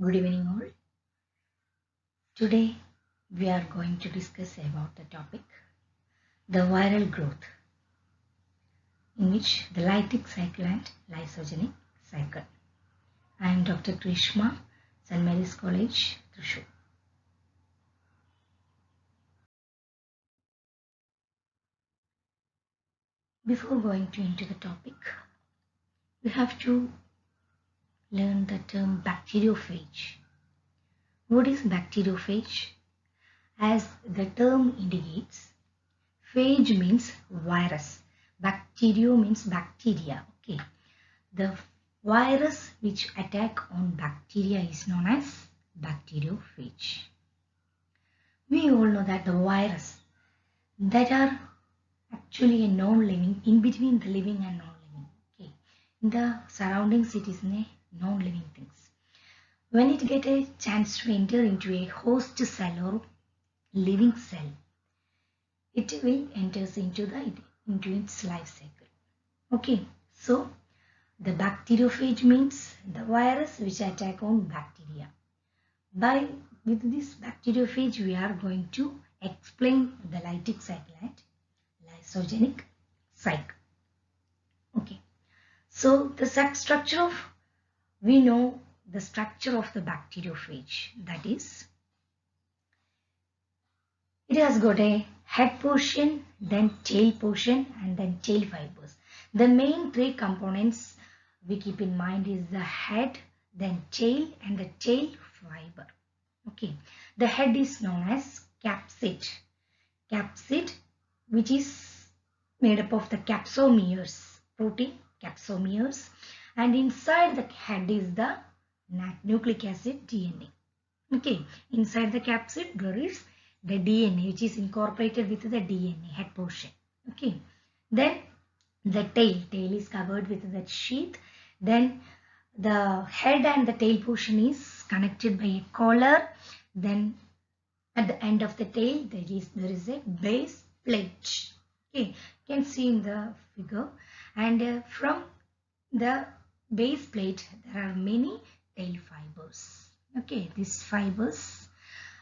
Good evening all. Today we are going to discuss about the topic the viral growth in which the Lytic cycle and Lysogenic cycle. I am Dr. Greeshma, St. Mary's College, Thrissur. Before going into the topic, we have to learn the term bacteriophage. What is bacteriophage? As the term indicates, phage means virus. Bacterio means bacteria. Okay. The virus which attack on bacteria is known as bacteriophage. We all know that the virus that are actually a non-living, in between the living and non-living. Okay. In the surroundings it is non-living things. When it get a chance to enter into a host cell or living cell, it will enters into its life cycle. Okay. So the bacteriophage means the virus which attack on bacteria. With this bacteriophage, we are going to explain the Lytic cycle and Lysogenic cycle. Okay. So the structure of, we know the structure of the bacteriophage, that is, it has got a head portion, then tail portion, and then tail fibers. The main three components we keep in mind is the head, then tail, and the tail fiber. Okay, the head is known as capsid. Capsid, which is made up of the capsomeres, protein capsomeres, and inside the head is the nucleic acid DNA. Okay, inside the capsid there is the DNA which is incorporated with the DNA head portion. Okay, then the tail is covered with that sheath. Then the head and the tail portion is connected by a collar. Then at the end of the tail there is a base plate. Okay, you can see in the figure, and from the base plate there are many tail fibers. Okay, these fibers,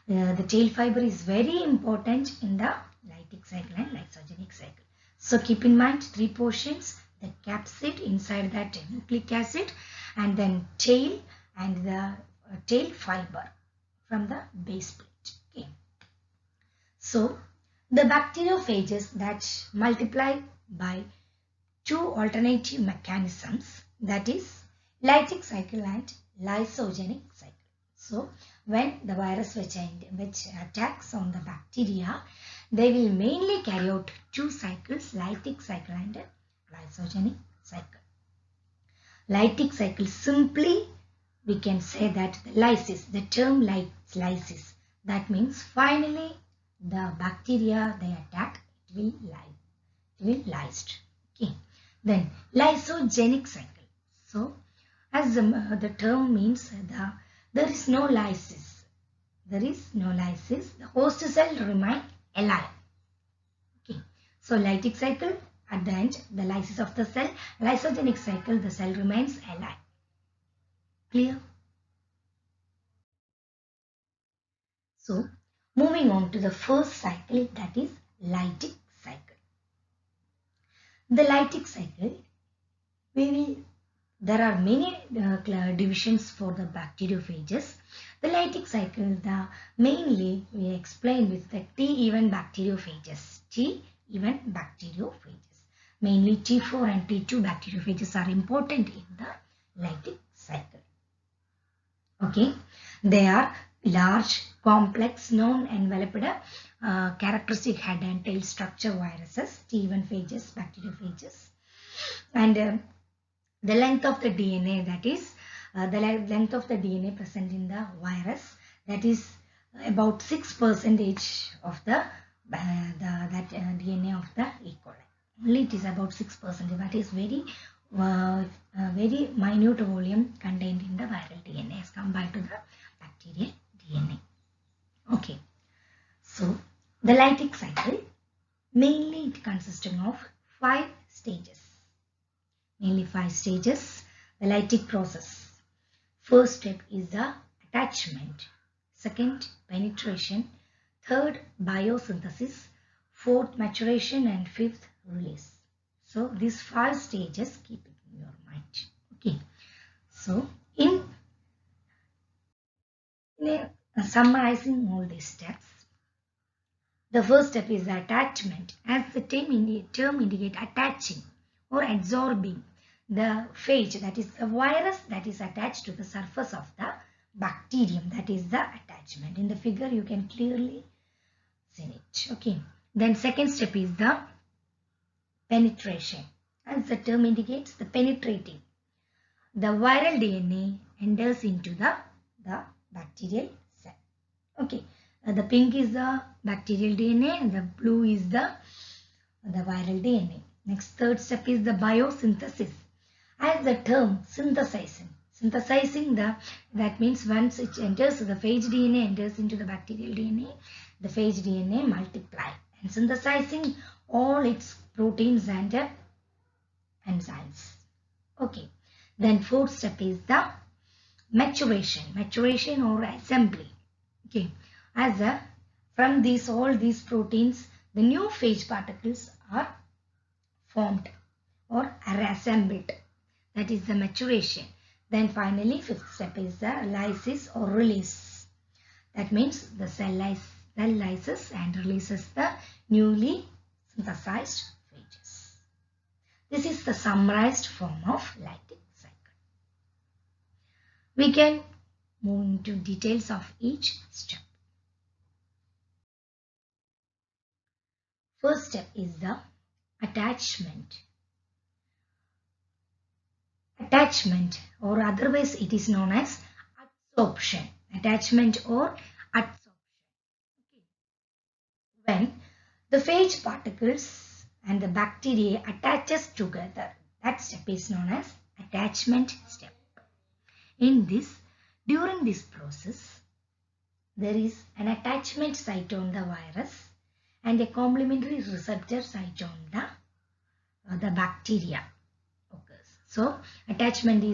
the tail fiber is very important in the Lytic cycle and Lysogenic cycle. So keep in mind three portions: the capsid, inside that nucleic acid, and then tail and the tail fiber from the base plate. Okay. So the bacteriophages that multiply by two alternative mechanisms, that is Lytic cycle and Lysogenic cycle. So when the virus which attacks on the bacteria, they will mainly carry out two cycles, Lytic cycle and Lysogenic cycle. Lytic cycle, simply we can say that the lysis, the term lysis, that means finally the bacteria they attack, it will lysed. Okay. Then Lysogenic cycle. So as the term means, there is no lysis. There is no lysis. The host cell remain alive. Okay. So Lytic cycle, at the end, the lysis of the cell. Lysogenic cycle, the cell remains alive. Clear? So moving on to the first cycle, that is Lytic cycle. The Lytic cycle, there are many divisions for the bacteriophages. The Lytic cycle, mainly we explain with the T-even bacteriophages. T-even bacteriophages. Mainly T4 and T2 bacteriophages are important in the Lytic cycle. Okay, they are large, complex, non-enveloped, characteristic head and tail structure viruses, T1 phages, bacteriophages, and the length of the DNA, that is the length of the DNA present in the virus, that is about 6% of the DNA of the E. coli. Only it is about 6%. That is very minute volume contained in the viral DNA as compared to the bacterial DNA. Okay, so the Lytic cycle, mainly it consisting of 5 stages. Mainly 5 stages. The Lytic process. First step is the attachment. Second, penetration. Third, biosynthesis. Fourth, maturation. And fifth, release. So these 5 stages, keep it in your mind. Okay. So in summarizing all these steps, the first step is attachment. As the term indicates, attaching or absorbing the phage, that is the virus that is attached to the surface of the bacterium, that is the attachment. In the figure you can clearly see it. Okay. Then second step is the penetration. As the term indicates, the penetrating. The viral DNA enters into the bacterial cell. Okay. The pink is the bacterial DNA and the blue is the viral DNA. Next, third step is the biosynthesis. As the term synthesizing. That means once it enters, the phage DNA enters into the bacterial DNA, the phage DNA multiply and synthesizing all its proteins and enzymes. Okay. Then fourth step is the maturation or assembly. Okay. As from all these proteins, the new phage particles are formed or are assembled. That is the maturation. Then finally, fifth step is the lysis or release. That means the cell lyses and releases the newly synthesized phages. This is the summarized form of Lytic cycle. We can move into details of each step. First step is the attachment. Attachment, or otherwise it is known as adsorption. Attachment or adsorption. Okay. When the phage particles and the bacteria attaches together, that step is known as attachment step. During this process, there is an attachment site on the virus and a complementary receptor site on the bacteria occurs. So attachment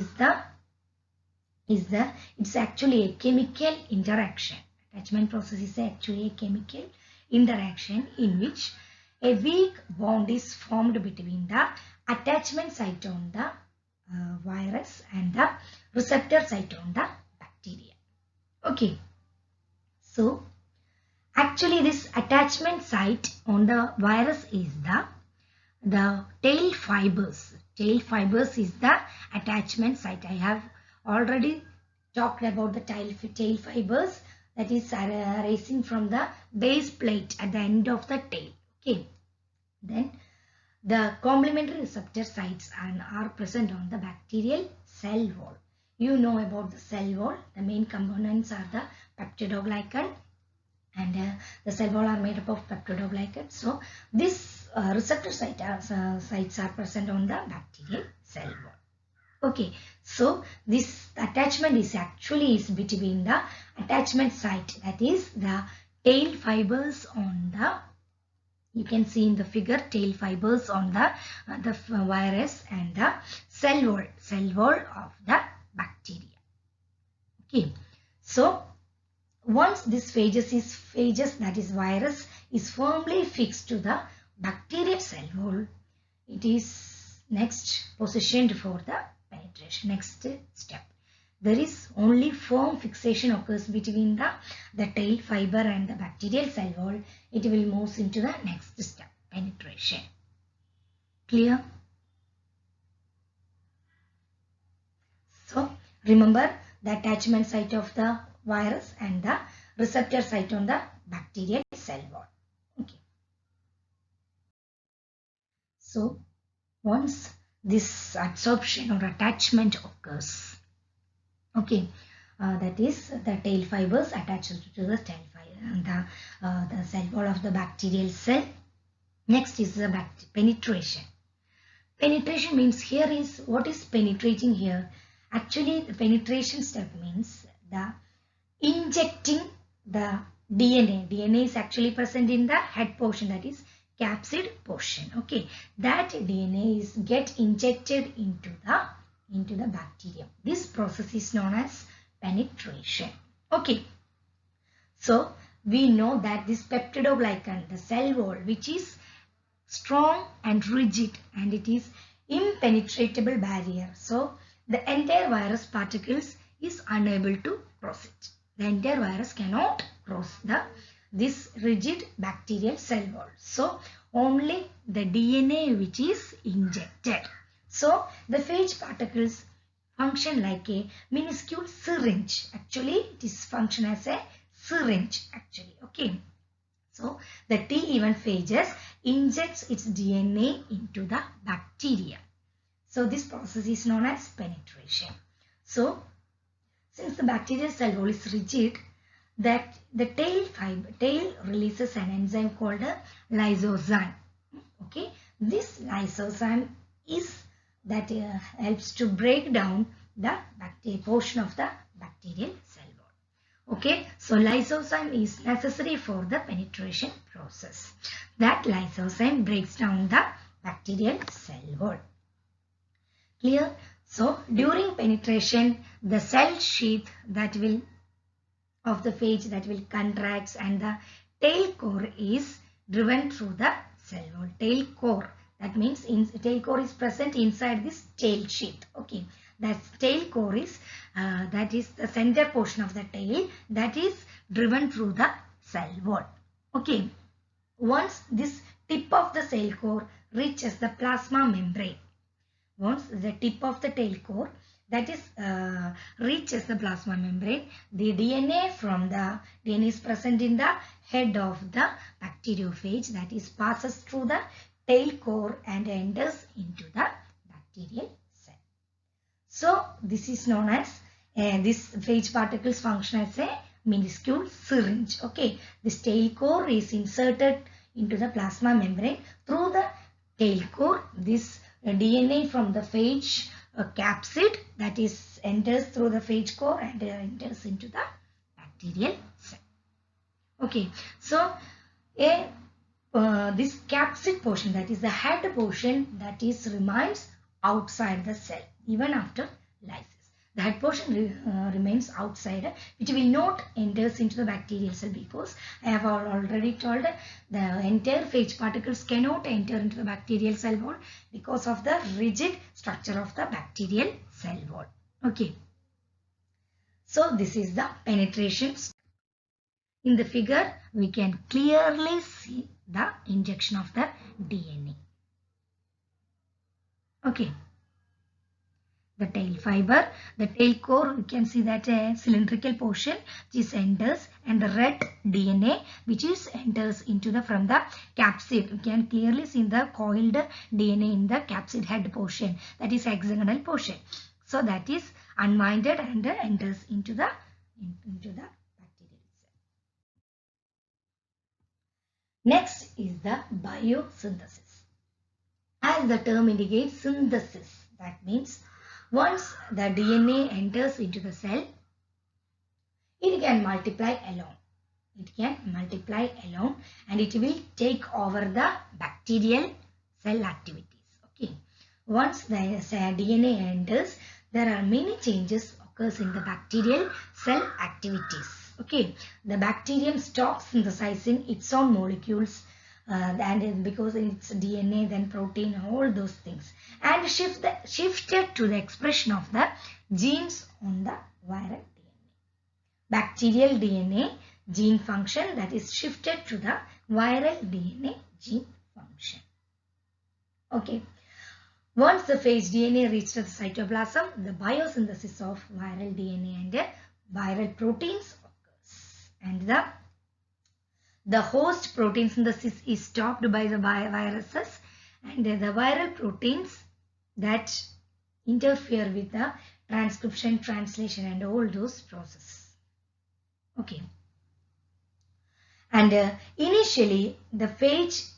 it's actually a chemical interaction. Attachment process is actually a chemical interaction in which a weak bond is formed between the attachment site on the virus and the receptor site on the bacteria. Okay. So actually, this attachment site on the virus is the tail fibers. Tail fibers is the attachment site. I have already talked about the tail fibers, that is arising from the base plate at the end of the tail. Okay. Then the complementary receptor sites are present on the bacterial cell wall. You know about the cell wall. The main components are the peptidoglycan and the cell wall are made up of peptidoglycan. So this receptor sites are present on the bacterial cell wall. Okay, so this attachment is between the attachment site, that is the tail fibers on the, you can see in the figure, tail fibers on the virus and the cell wall of the bacteria. Okay, so once this phages, that is virus, is firmly fixed to the bacterial cell wall, it is next positioned for the penetration. Next step. There is only firm fixation occurs between the tail fiber and the bacterial cell wall. It will move into the next step, penetration. Clear? So remember the attachment site of the virus and the receptor site on the bacterial cell wall. Okay. So once this adsorption or attachment occurs, okay, that is the tail fibers attached to the tail fiber and the cell wall of the bacterial cell. Next is the penetration. Penetration means, here is what is penetrating here. Actually, the penetration step means the injecting the DNA. DNA is actually present in the head portion, that is capsid portion. Okay, that DNA is get injected into the bacterium. This process is known as penetration. Okay. So we know that this peptidoglycan, the cell wall, which is strong and rigid, and it is impenetrable barrier. So the entire virus particles is unable to cross it. The entire virus cannot cross this rigid bacterial cell wall. So only the DNA which is injected. So the phage particles function like a minuscule syringe. Actually, it is function as a syringe actually. Okay. So the T11 phages injects its DNA into the bacteria. So this process is known as penetration. So since the bacterial cell wall is rigid, that the tail releases an enzyme called a lysozyme. Okay, this lysozyme is that helps to break down the bacteria portion of the bacterial cell wall. Okay, so lysozyme is necessary for the penetration process. That lysozyme breaks down the bacterial cell wall. Clear? So during penetration, the cell sheath that will of the phage that will contracts, and the tail core is driven through the cell wall. Tail core, that means tail core is present inside this tail sheath. Okay, that tail core is that is the center portion of the tail that is driven through the cell wall. Okay, once this tip of the cell core reaches the plasma membrane, once the tip of the tail core that is reaches the plasma membrane, the DNA is present in the head of the bacteriophage, that is passes through the tail core and enters into the bacterial cell. So this is known as this phage particles function as a minuscule syringe. Okay, this tail core is inserted into the plasma membrane. Through the tail core, this DNA from the phage capsid that is enters through the phage core and enters into the bacterial cell. Okay, so this capsid portion, that is the head portion, that is remains outside the cell even after lysis. The head portion remains outside, which will not enters into the bacterial cell, because I have already told the entire phage particles cannot enter into the bacterial cell wall because of the rigid structure of the bacterial cell wall. Okay. So this is the penetration. In the figure, we can clearly see the injection of the DNA. Okay. The tail fiber, the tail core, you can see that a cylindrical portion which is enters, and the red DNA which is enters into the from the capsid. You can clearly see the coiled DNA in the capsid head portion, that is hexagonal portion. So that is unwinded and enters into the bacterial cell. Next is the biosynthesis. As the term indicates, synthesis, that means once the DNA enters into the cell, it can multiply alone. It can multiply alone, and it will take over the bacterial cell activities. Okay. Once the DNA enters, there are many changes occurs in the bacterial cell activities. Okay. The bacterium stops synthesizing its own molecules, and because it's DNA, then protein, all those things, and shifted to the expression of the genes on the viral DNA. Bacterial DNA gene function, that is shifted to the viral DNA gene function. Okay. Once the phage DNA reaches the cytoplasm, the biosynthesis of viral DNA and viral proteins occurs, and the host protein synthesis is stopped by the viruses, and the viral proteins that interfere with the transcription, translation, and all those processes. Okay. And initially, the phage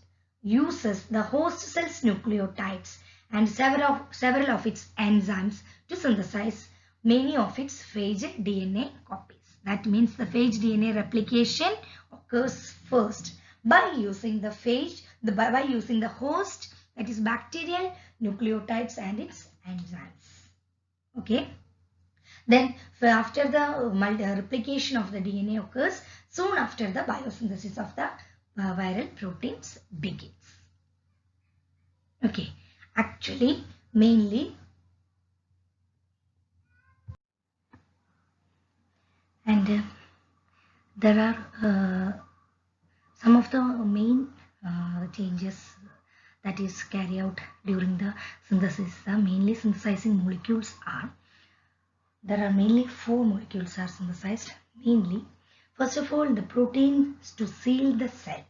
uses the host cell's nucleotides and several of its enzymes to synthesize many of its phage DNA copies. That means the phage DNA replication occurs first by using the by using the host, that is bacterial nucleotides and its enzymes. Okay. Then after the replication of the DNA occurs, soon after the biosynthesis of the viral proteins begins. Okay, actually mainly and there are some of the main changes that is carried out during the synthesis. The mainly synthesizing molecules are, there are mainly 4 molecules are synthesized. Mainly, first of all, the proteins to seal the cell.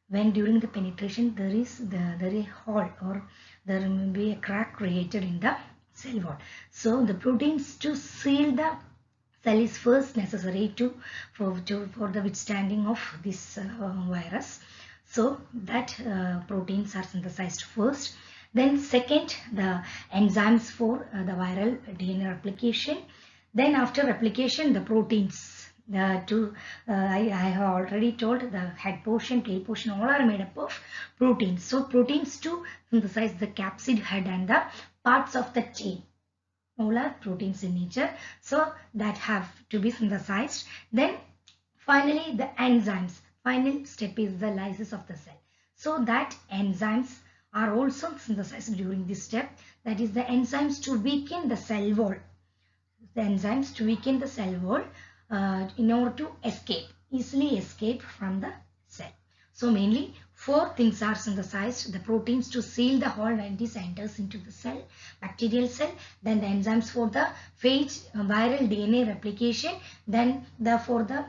When during the penetration there is a hole or there may be a crack created in the cell wall. So the proteins to seal the cell is first necessary for the withstanding of this virus. So that proteins are synthesized first. Then second, the enzymes for the viral DNA replication. Then after replication, the proteins. I have already told the head portion, tail portion, all are made up of proteins. So proteins to synthesize the capsid head and the parts of the chain. All are proteins in nature, so that have to be synthesized. Then finally the enzymes. Final step is the lysis of the cell. So that enzymes are also synthesized during this step. That is the enzymes to weaken the cell wall. The enzymes to weaken the cell wall in order to easily escape from the cell. So mainly 4 things are synthesized. The proteins to seal the hole when it enters into the cell, bacterial cell. Then the enzymes for the phage viral DNA replication. Then for the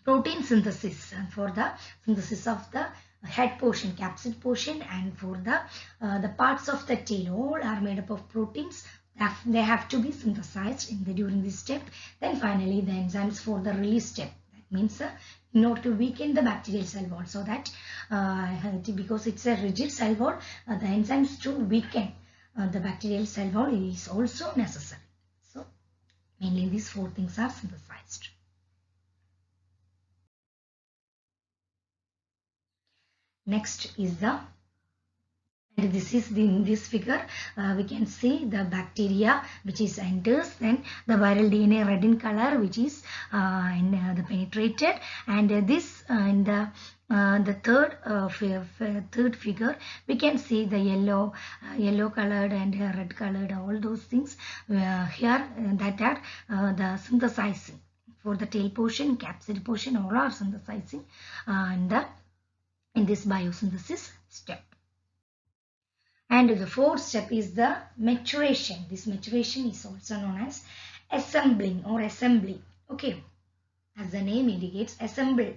protein synthesis and for the synthesis of the head portion, capsid portion, and for the parts of the tail, all are made up of proteins. They have to be synthesized during this step. Then finally the enzymes for the release step. That means in order to weaken the bacterial cell wall, so that because it's a rigid cell wall, the enzymes to weaken the bacterial cell wall is also necessary. So mainly these 4 things are synthesized. Next is and this is in this figure we can see the bacteria which is enters, then the viral DNA red in color which is the penetrated, and this in the third figure we can see the yellow colored and red colored, all those things here that are the synthesizing for the tail portion, capsid portion, all are synthesizing in this biosynthesis step. And the 4th step is the maturation. This maturation is also known as assembling or assembly. Okay, as the name indicates, assemble.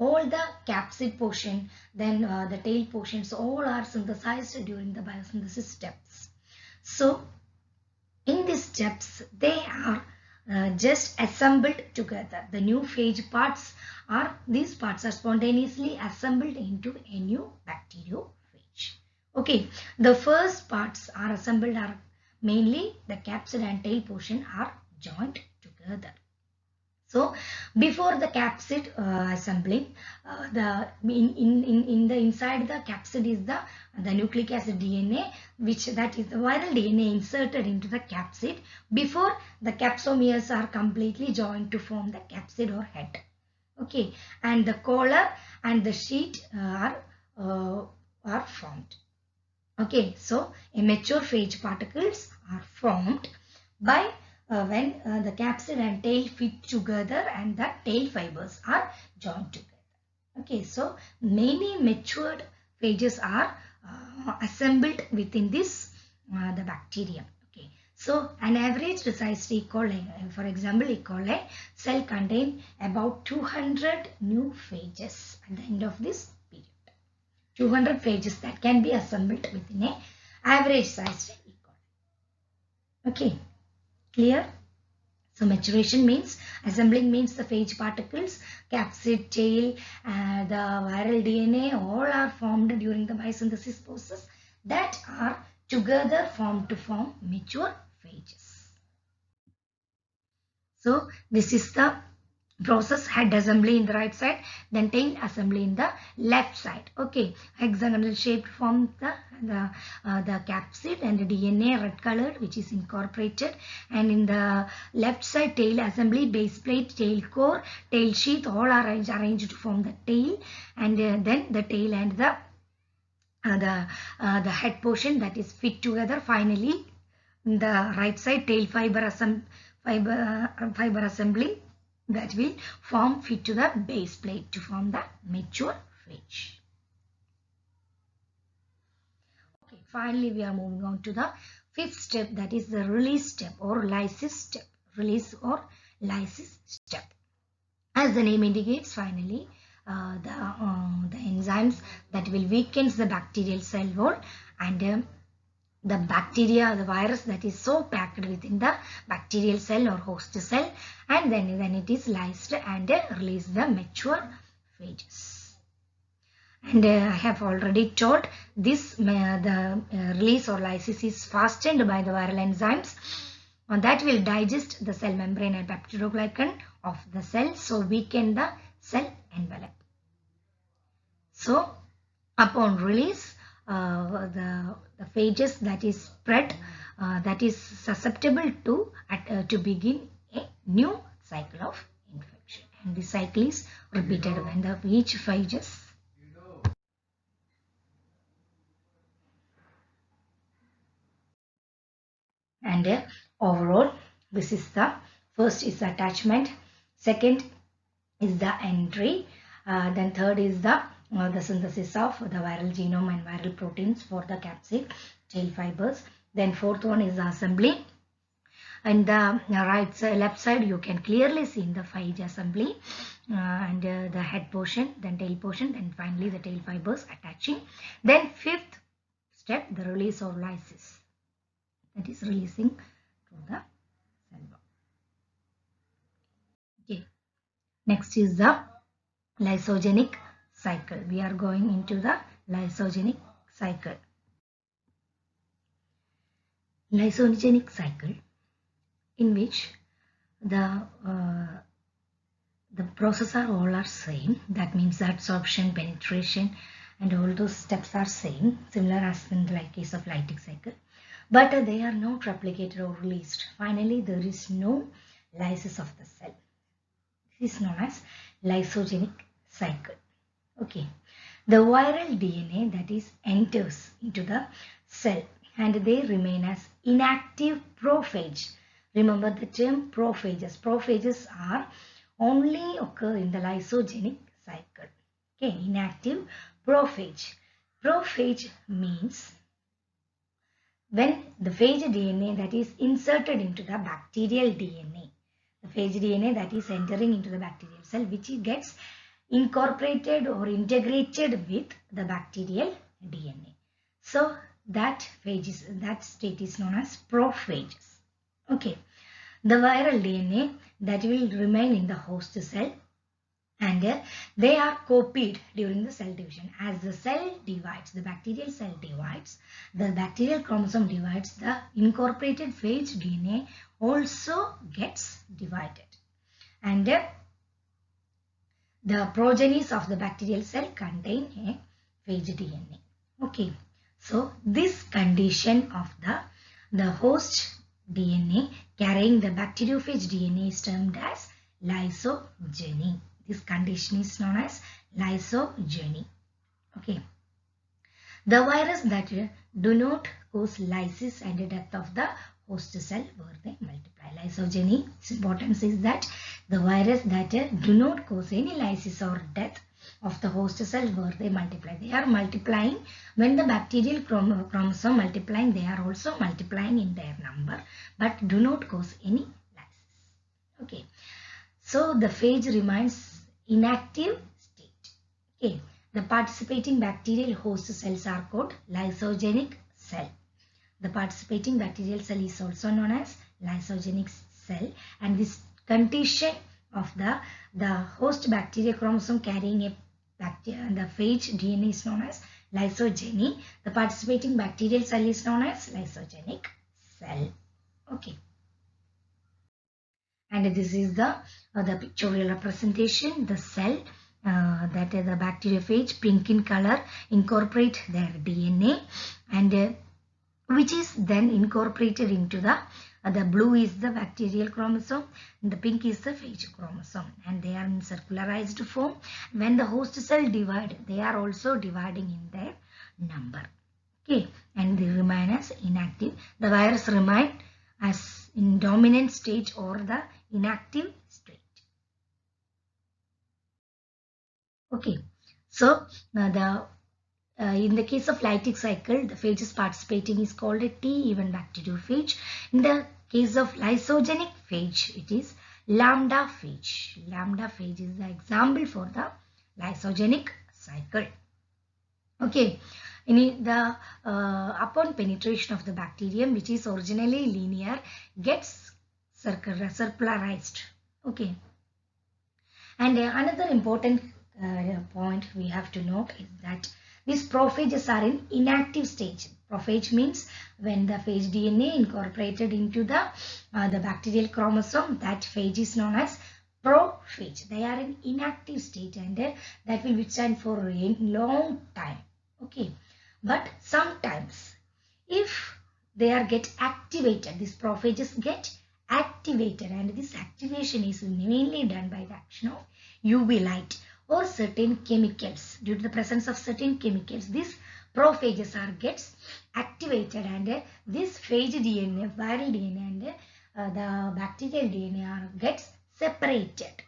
All the capsid portion, then the tail portions, all are synthesized during the biosynthesis steps. So in these steps, they are just assembled together. The new phage parts are, these parts are spontaneously assembled into a new bacteriophage. Okay, the first parts are assembled are mainly the capsid and tail portion are joined together. So before the capsid assembling, in the inside the capsid is the nucleic acid DNA, which that is the viral DNA inserted into the capsid before the capsomeres are completely joined to form the capsid or head. Okay, and the collar and the sheet are formed. Okay, so immature phage particles are formed by when the capsid and tail fit together and the tail fibers are joined together. Okay, so many matured phages are assembled within this the bacterium. Okay, so an average sized E. coli, for example, E. coli cell contain about 200 new phages at the end of this period. 200 phages that can be assembled within a average sized E. coli. Okay, clear? So maturation means, assembling means the phage particles, capsid, tail, the viral DNA, all are formed during the biosynthesis process that are together formed to form mature phages. So this is the process head assembly in the right side, then tail assembly in the left side. Okay, hexagonal shaped form the capsid and the DNA red colored which is incorporated, and in the left side tail assembly, base plate, tail core, tail sheath all are arranged to form the tail, and then the tail and the head portion that is fit together. Finally, in the right side tail fiber assembly that will form fit to the base plate to form the mature phage. Okay, finally we are moving on to the fifth step, that is the release step or lysis step. Release or lysis step. As the name indicates, finally the enzymes that will weaken the bacterial cell wall, and the bacteria, the virus that is so packed within the bacterial cell or host cell, and then it is lysed and release the mature phages. And I have already told this the release or lysis is fastened by the viral enzymes that will digest the cell membrane and peptidoglycan of the cell, so weaken the cell envelope. So upon release, the phages that is spread, that is susceptible to begin a new cycle of infection, and this cycle is repeated when each phages and overall this is the first is attachment, second is the entry, then third is the synthesis of the viral genome and viral proteins for the capsid tail fibers, then fourth one is the assembly. And the left side you can clearly see in the phage assembly, and the head portion, then tail portion, then finally the tail fibers attaching. Then fifth step, the release or lysis, that is releasing to the cell wall. Okay, next is the lysogenic cycle. We are going into the lysogenic cycle. Lysogenic cycle, in which the process all are same. That means the absorption, penetration, and all those steps are same, similar as in the case of Lytic cycle, but they are not replicated or released. Finally, there is no lysis of the cell. This is known as lysogenic cycle. Okay, the viral DNA that is enters into the cell and they remain as inactive prophage. Remember the term prophages. Prophages are only occur in the lysogenic cycle. Okay, inactive prophage. Prophage means when the phage DNA that is inserted into the bacterial DNA, the phage DNA that is entering into the bacterial cell, which gets incorporated or integrated with the bacterial DNA. So that state is known as prophages. Okay, the viral DNA that will remain in the host cell, and they are copied during the cell division. As the cell divides, the bacterial cell divides, the bacterial chromosome divides, the incorporated phage DNA also gets divided, and the progenies of the bacterial cell contain a phage DNA. Okay, so this condition of the host DNA carrying the bacteriophage DNA is termed as lysogeny. This condition is known as lysogeny. Okay, the virus that do not cause lysis and death of the host cell where they multiply. Lysogeny, its importance is that the virus that do not cause any lysis or death of the host cell where they multiply. They are multiplying when the bacterial chromosome multiplying, they are also multiplying in their number, but do not cause any lysis. Okay, so the phage remains inactive state. Okay, the participating bacterial host cells are called lysogenic cell. The participating bacterial cell is also known as lysogenic cell, and this condition of the host bacteria chromosome carrying a bacteria, the phage DNA is known as lysogeny. The participating bacterial cell is known as lysogenic cell. Okay. And this is the pictorial representation. The cell that is the bacteriophage, pink in color, incorporate their DNA, and which is then incorporated into the blue is the bacterial chromosome and the pink is the phage chromosome, and they are in circularized form. When the host cell divide, they are also dividing in their number. Okay, and they remain as inactive. The virus remain as in dominant state or the inactive state. Okay, so in the case of Lytic cycle, the phages participating is called a T-even bacteriophage. In the case of lysogenic phage, it is lambda phage. Lambda phage is the example for the lysogenic cycle. Okay, in the upon penetration of the bacterium, which is originally linear, gets circularized. Okay, and another important point we have to note is that these prophages are in inactive stage. Prophage means when the phage DNA incorporated into the bacterial chromosome, that phage is known as prophage. They are in inactive state, and that will withstand for a long time. Okay, but sometimes if they are get activated, these prophages get activated, and this activation is mainly done by the action of UV light or certain chemicals. Due to the presence of certain chemicals, these prophages are gets activated, and this phage DNA, viral DNA, and the bacterial DNA are gets separated.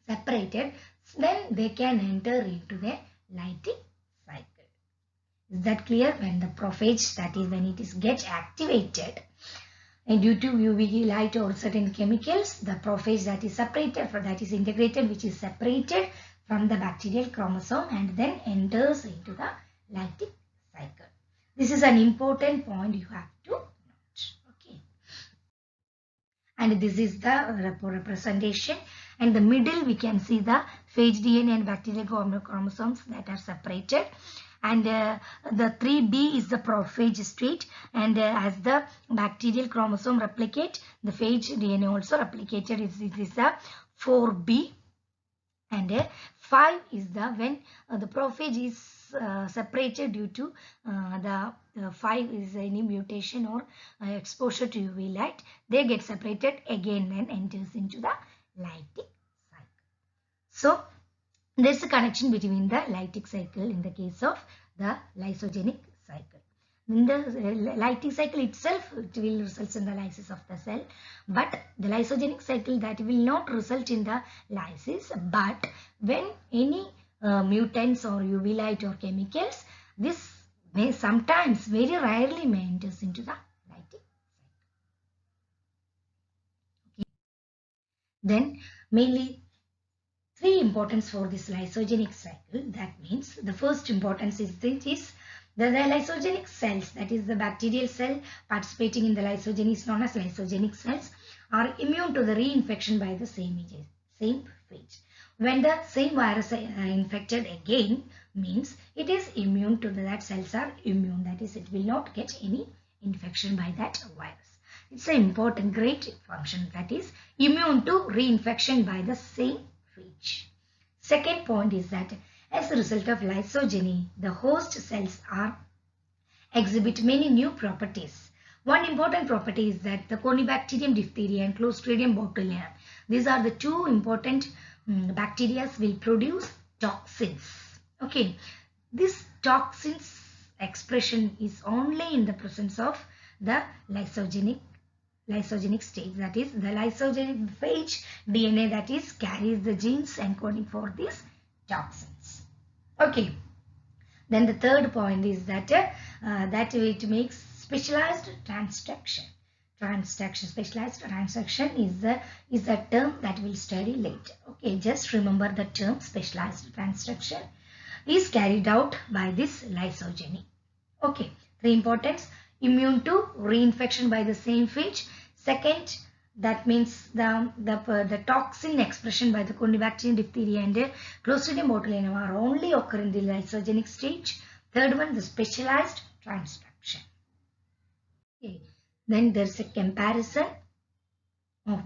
Then they can enter into the Lytic cycle. Is that clear? When the prophage, that is when it is get activated, and due to UV light or certain chemicals, the prophage that is separated, that is integrated, which is separated from the bacterial chromosome and then enters into the Lytic cycle. This is an important point you have to note. Okay, and this is the representation. And the middle we can see the phage DNA and bacterial chromosomes that are separated. And the 3B is the prophage state, and as the bacterial chromosome replicate, the phage DNA also replicated. It is the 4B, and 5 is the when the prophage is separated due to the 5 is any mutation or exposure to UV light. They get separated again and enters into the Lytic cycle. So there is a connection between the Lytic cycle in the case of the lysogenic cycle. In the Lytic cycle itself, it will result in the lysis of the cell, but the lysogenic cycle, that will not result in the lysis, but when any mutants or UV light or chemicals, this may sometimes, very rarely, may enters into the Lytic cycle. Okay. Then mainly three importance for this lysogenic cycle. That means the first importance is this: the lysogenic cells, that is the bacterial cell participating in the lysogeny is known as lysogenic cells, are immune to the reinfection by the same phage. When the same virus infected again, means it is immune to that cells are immune, that is it will not get any infection by that virus. It's an important great function, that is immune to reinfection by the same phage. Second point is that as a result of lysogeny, the host cells exhibit many new properties. One important property is that the Conibacterium diphtheria and Clostridium botulinum, these are the two important bacteria, will produce toxins. Okay, this toxins expression is only in the presence of the lysogenic stage, that is the lysogenic phage DNA that is carries the genes encoding for these toxins. Okay, then the third point is that that it makes specialized transduction. Specialized transduction is a term that we'll study later. Okay, just remember the term specialized transduction is carried out by this lysogeny. Okay, three importance: immune to reinfection by the same phage. Second, that means the toxin expression by the Conibacterium diphtheria and Clostridium botulinum are only occur in the lysogenic stage. Third one, the specialized transduction. Okay. Then there's a comparison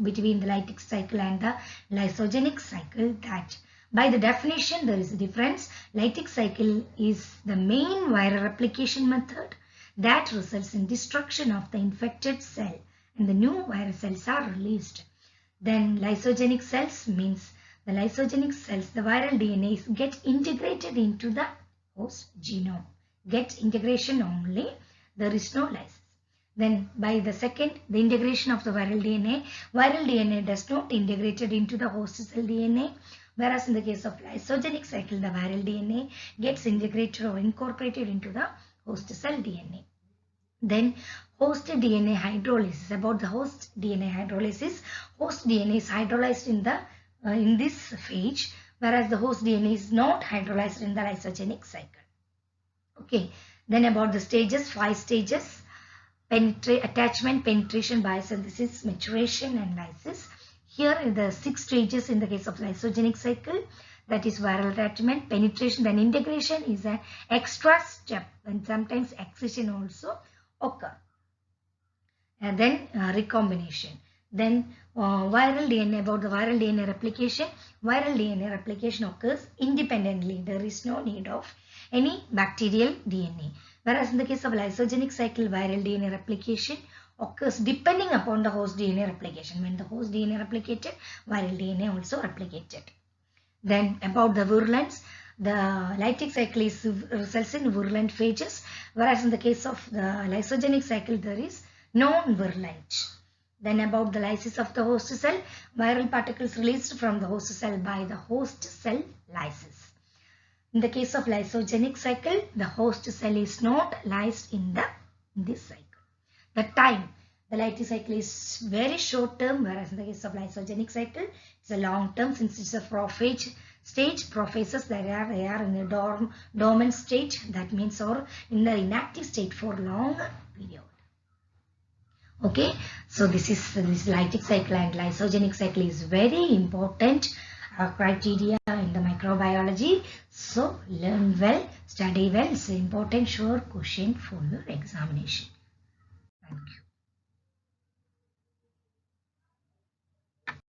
between the Lytic cycle and the Lysogenic cycle, that by the definition there is a difference. Lytic cycle is the main viral replication method that results in destruction of the infected cell and the new virus cells are released. Then lysogenic cells means the lysogenic cells, the viral DNA get integrated into the host genome. Get integration only, there is no lysis. Then by the second, the integration of the viral DNA does not integrated into the host cell DNA, whereas in the case of lysogenic cycle, the viral DNA gets integrated or incorporated into the host cell DNA. Then host DNA hydrolysis. About the host DNA hydrolysis, host DNA is hydrolyzed in this phase, whereas the host DNA is not hydrolyzed in the lysogenic cycle. Okay. Then about the stages, 5 stages: attachment, penetration, biosynthesis, maturation, and lysis. Here are the 6 stages in the case of lysogenic cycle. That is viral attachment, penetration, then integration is an extra step, and sometimes excision also occur. And then recombination. Then viral DNA, about the viral DNA replication. Viral DNA replication occurs independently. There is no need of any bacterial DNA. Whereas in the case of lysogenic cycle, viral DNA replication occurs depending upon the host DNA replication. When the host DNA replicated, viral DNA also replicated. Then about the virulence, the Lytic cycle results in virulent phages, whereas in the case of the lysogenic cycle, there is non-virulent. Then about the lysis of the host cell, viral particles released from the host cell by the host cell lysis. In the case of lysogenic cycle, the host cell is not lysed in this cycle. The time, the Lytic cycle is very short term, whereas in the case of lysogenic cycle, it's a long term, since it's a prophage stage. Prophages, they are in a dormant state, that means, or in the inactive state for long period. Okay, so this Lytic cycle and lysogenic cycle is very important criteria in the microbiology. So learn well, study well. It's an important sure question for your examination. Thank you.